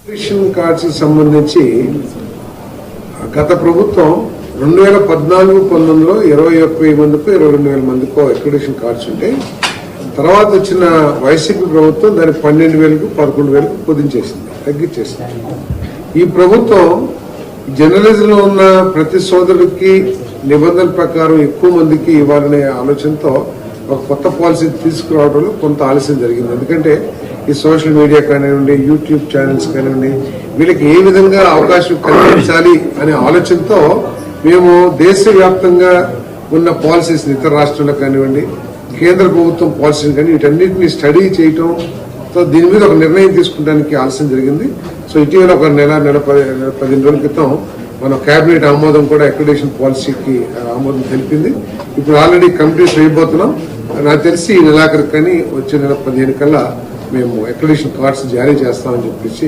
Ration cards సంబంధించి గత ప్రభుత్వం 2014-19లో 21,000 మందికో 22,000 మందికో అక్రిడిటేషన్ కార్డ్స్ ఉంటే తర్వాత వచ్చిన వైసీపీ ప్రభుత్వం దాన్ని 12,000కు 11,000కు కుదించేసింది, తగ్గించేసింది. ఈ ప్రభుత్వం జర్నలిజంలో ఉన్న ప్రతి సోదరుడికి నిబంధనల ప్రకారం ఎక్కువ మందికి ఇవ్వాలనే ఆలోచనతో ఒక కొత్త పాలసీ తీసుకురావడంలో కొంత ఆలస్యం జరిగింది. ఎందుకంటే ఈ సోషల్ మీడియా కానివ్వండి, యూట్యూబ్ ఛానల్స్ కానివ్వండి, వీళ్ళకి ఏ విధంగా అవకాశం కల్పించాలి అనే ఆలోచనతో మేము దేశవ్యాప్తంగా ఉన్న పాలసీస్ ఇతర రాష్ట్రాల్లో కానివ్వండి, కేంద్ర ప్రభుత్వం పాలసీని కానీ వీటన్నిటిని స్టడీ చేయటంతో దీని మీద ఒక నిర్ణయం తీసుకుంటానికి ఆలస్యం జరిగింది. సో ఇటీవల ఒక నెల 15 రోజుల క్రితం మన కేబినెట్ ఆమోదం కూడా అక్రిడిటేషన్ పాలసీకి ఆమోదం తెలిపింది. ఇప్పుడు ఆల్రెడీ కమిటీస్ వేయబోతున్నాం. నాకు తెలిసి ఈ నెలాఖరికి కానీ వచ్చే నెల 15 కల్లా మేము అక్రిడిటేషన్ కార్డ్స్ జారీ చేస్తామని చెప్పేసి